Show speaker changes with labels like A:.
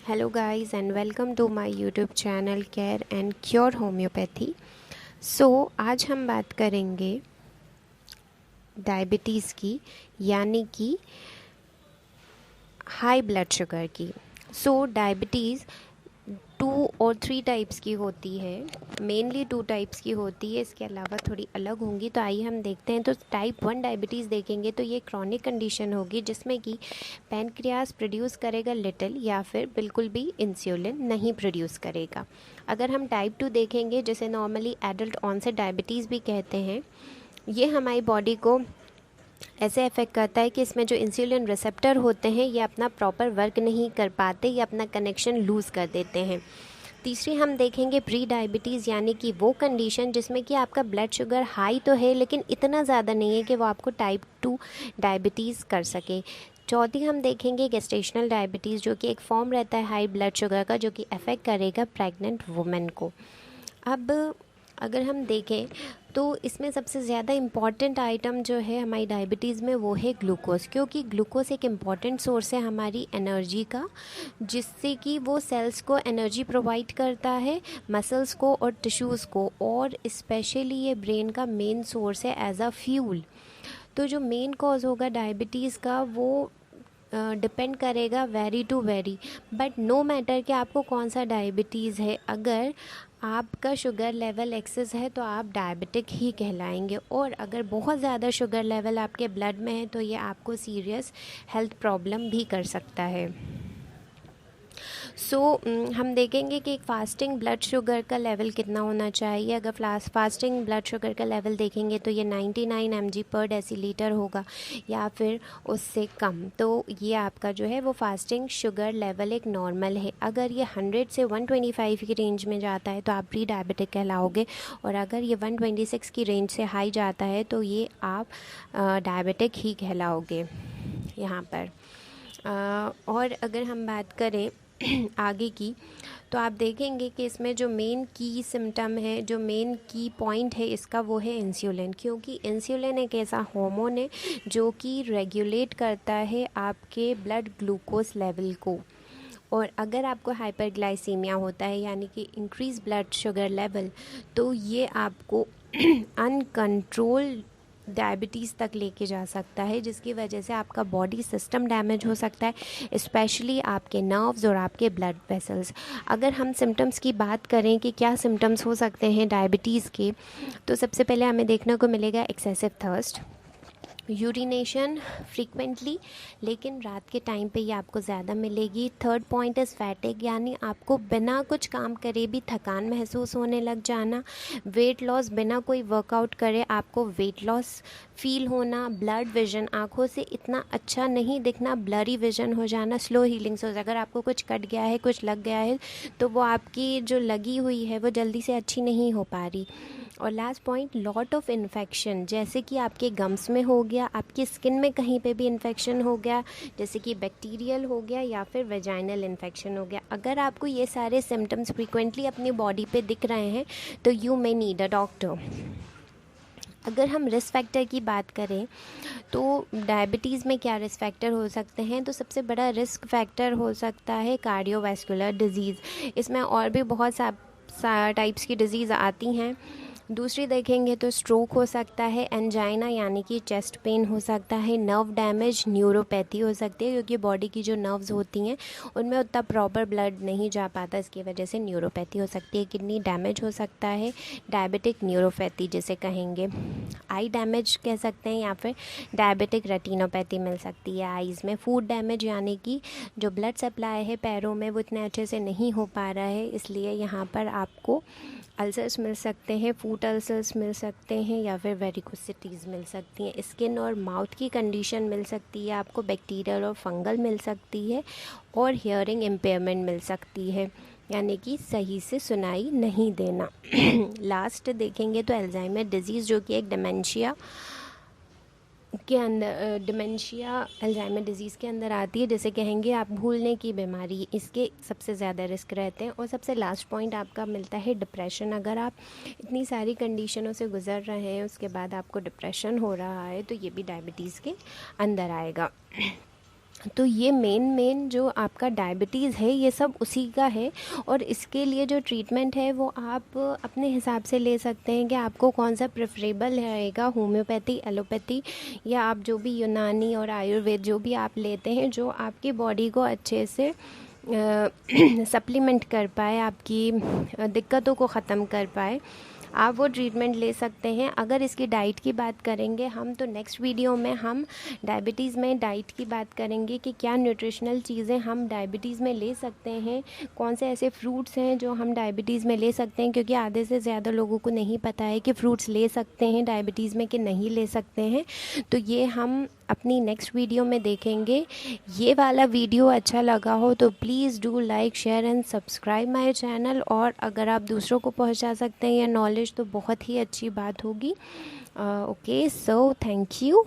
A: Hello guys and welcome to my YouTube channel Care and Cure Homeopathy। आज हम बात करेंगे डायबिटीज़ की, यानी कि हाई ब्लड शुगर की। डायबिटीज़ 2 और 3 टाइप्स की होती है, मेनली 2 टाइप्स की होती है, इसके अलावा थोड़ी अलग होंगी। तो आइए हम देखते हैं। तो टाइप 1 डायबिटीज़ देखेंगे तो ये क्रॉनिक कंडीशन होगी जिसमें कि पैनक्रियास प्रोड्यूस करेगा लिटिल या फिर बिल्कुल भी इंसुलिन नहीं प्रोड्यूस करेगा। अगर हम टाइप 2 देखेंगे, जिसे नॉर्मली एडल्ट ऑनसेट डायबिटीज़ भी कहते हैं, ये हमारी बॉडी को ऐसे अफेक्ट करता है कि इसमें जो इंसुलिन रिसेप्टर होते हैं ये अपना प्रॉपर वर्क नहीं कर पाते या अपना कनेक्शन लूज़ कर देते हैं। तीसरी हम देखेंगे प्री डायबिटीज़, यानी कि वो कंडीशन जिसमें कि आपका ब्लड शुगर हाई तो है लेकिन इतना ज़्यादा नहीं है कि वो आपको टाइप 2 डायबिटीज़ कर सके। चौथी हम देखेंगे गेस्टेशनल डायबिटीज़, जो कि एक फॉर्म रहता है हाई ब्लड शुगर का, जो कि अफेक्ट करेगा प्रेग्नेंट वुमेन को। अब अगर हम देखें तो इसमें सबसे ज़्यादा इम्पॉर्टेंट आइटम जो है हमारी डायबिटीज़ में वो है ग्लूकोज, क्योंकि ग्लूकोज एक इम्पॉर्टेंट सोर्स है हमारी एनर्जी का, जिससे कि वो सेल्स को एनर्जी प्रोवाइड करता है, मसल्स को और टिश्यूज़ को, और स्पेशली ये ब्रेन का मेन सोर्स है एज अ फ्यूल। तो जो मेन कॉज होगा डायबिटीज़ का वो डिपेंड करेगा vary to vary, but no matter कि आपको कौन सा डायबिटीज़ है, अगर आपका शुगर लेवल एक्सेस है तो आप डायबिटिक ही कहलाएंगे। और अगर बहुत ज़्यादा शुगर लेवल आपके ब्लड में है तो ये आपको सीरियस हेल्थ प्रॉब्लम भी कर सकता है। हम देखेंगे कि फास्टिंग ब्लड शुगर का लेवल कितना होना चाहिए। अगर फास्टिंग ब्लड शुगर का लेवल देखेंगे तो ये 99 mg पर डेसीलीटर होगा या फिर उससे कम। तो ये आपका जो है वो फास्टिंग शुगर लेवल एक नॉर्मल है। अगर ये 100 से 125 की रेंज में जाता है तो आप प्री डायबिटिक कहलाओगे, और अगर ये 126 की रेंज से हाई जाता है तो ये आप डायबिटिक ही कहलाओगे यहाँ पर। और अगर हम बात करें आगे की, तो आप देखेंगे कि इसमें जो मेन की सिम्टम है, जो मेन की पॉइंट है इसका, वो है इंसुलिन। क्योंकि इंसुलिन एक ऐसा हार्मोन है जो कि रेगुलेट करता है आपके ब्लड ग्लूकोज लेवल को। और अगर आपको हाइपरग्लाइसीमिया होता है, यानी कि इंक्रीज ब्लड शुगर लेवल, तो ये आपको अनकंट्रोल डायबिटीज़ तक लेके जा सकता है, जिसकी वजह से आपका बॉडी सिस्टम डैमेज हो सकता है, स्पेशली आपके नर्व्स और आपके ब्लड वेसल्स। अगर हम सिम्टम्स की बात करें कि क्या सिम्टम्स हो सकते हैं डायबिटीज़ के, तो सबसे पहले हमें देखने को मिलेगा एक्सेसिव थर्स्ट, यूरिनेशन फ्रीक्वेंटली, लेकिन रात के टाइम पे ये आपको ज़्यादा मिलेगी। थर्ड पॉइंट इज़ फैटिग, यानी आपको बिना कुछ काम करे भी थकान महसूस होने लग जाना। वेट लॉस, बिना कोई वर्कआउट करे आपको वेट लॉस फील होना। ब्लड विजन, आँखों से इतना अच्छा नहीं दिखना, ब्लरी विजन हो जाना। स्लो हीलिंग सोर्स, अगर आपको कुछ कट गया है, कुछ लग गया है, तो वो आपकी जो लगी हुई है वो जल्दी से अच्छी नहीं हो पा रही। और last point, lot of infection, जैसे कि आपके गम्स में हो गया, आपकी स्किन में कहीं पे भी इन्फेक्शन हो गया, जैसे कि बैक्टीरियल हो गया या फिर वेजाइनल इन्फेक्शन हो गया। अगर आपको ये सारे सिम्टम्स फ्रीक्वेंटली अपनी बॉडी पे दिख रहे हैं तो you may need a doctor. अगर हम रिस्क फैक्टर की बात करें तो डायबिटीज़ में क्या रिस्क फैक्टर हो सकते हैं, तो सबसे बड़ा रिस्क फैक्टर हो सकता है कार्डियोवैस्कुलर डिजीज़। इसमें और भी बहुत सा टाइप्स की डिजीज़ आती हैं। दूसरी देखेंगे तो स्ट्रोक हो सकता है, एंजाइना यानी कि चेस्ट पेन हो सकता है, नर्व डैमेज, न्यूरोपैथी हो सकती है, क्योंकि बॉडी की जो नर्व्स होती हैं उनमें उतना प्रॉपर ब्लड नहीं जा पाता, इसकी वजह से न्यूरोपैथी हो सकती है। किडनी डैमेज हो सकता है, डायबिटिक न्यूरोपैथी जिसे कहेंगे। आई डैमेज कह सकते हैं, या फिर डायबिटिक रेटिनोपैथी मिल सकती है आईज़ में। फूड डैमेज, यानी कि जो ब्लड सप्लाई है पैरों में वो इतने अच्छे से नहीं हो पा रहा है, इसलिए यहाँ पर आपको अल्सर्स मिल सकते हैं, फूड अल्सर्स मिल सकते हैं, या फिर वेरिकोसिटीज़ मिल सकती हैं। स्किन और माउथ की कंडीशन मिल सकती है, आपको बैक्टीरियल और फंगल मिल सकती है, और हियरिंग इम्पेयरमेंट मिल सकती है, यानी कि सही से सुनाई नहीं देना। लास्ट देखेंगे तो अल्जाइमर डिजीज़, जो कि एक डिमेंशिया के अंदर, डिमेंशिया अल्जाइमर डिजीज़ के अंदर आती है, जैसे कहेंगे आप भूलने की बीमारी, इसके सबसे ज़्यादा रिस्क रहते हैं। और सबसे लास्ट पॉइंट आपका मिलता है डिप्रेशन। अगर आप इतनी सारी कंडीशनों से गुज़र रहे हैं, उसके बाद आपको डिप्रेशन हो रहा है, तो ये भी डायबिटीज़ के अंदर आएगा। तो ये मेन जो आपका डायबिटीज़ है ये सब उसी का है। और इसके लिए जो ट्रीटमेंट है वो आप अपने हिसाब से ले सकते हैं कि आपको कौन सा प्रेफरेबल रहेगा, होम्योपैथी, एलोपैथी, या आप जो भी यूनानी और आयुर्वेद जो भी आप लेते हैं, जो आपकी बॉडी को अच्छे से सप्लीमेंट कर पाए, आपकी दिक्कतों को ख़त्म कर पाए, आप वो ट्रीटमेंट ले सकते हैं। अगर इसकी डाइट की बात करेंगे हम, तो नेक्स्ट वीडियो में हम डायबिटीज़ में डाइट की बात करेंगे कि क्या न्यूट्रिशनल चीज़ें हम डायबिटीज़ में ले सकते हैं, कौन से ऐसे फ्रूट्स हैं जो हम डायबिटीज़ में ले सकते हैं, क्योंकि आधे से ज़्यादा लोगों को नहीं पता है कि फ्रूट्स ले सकते हैं डायबिटीज़ में कि नहीं ले सकते हैं। तो ये हम अपनी नेक्स्ट वीडियो में देखेंगे। ये वाला वीडियो अच्छा लगा हो तो please do like, share and subscribe my channel. और अगर आप दूसरों को पहुंचा सकते हैं ये नॉलेज तो बहुत ही अच्छी बात होगी। Okay, so thank you.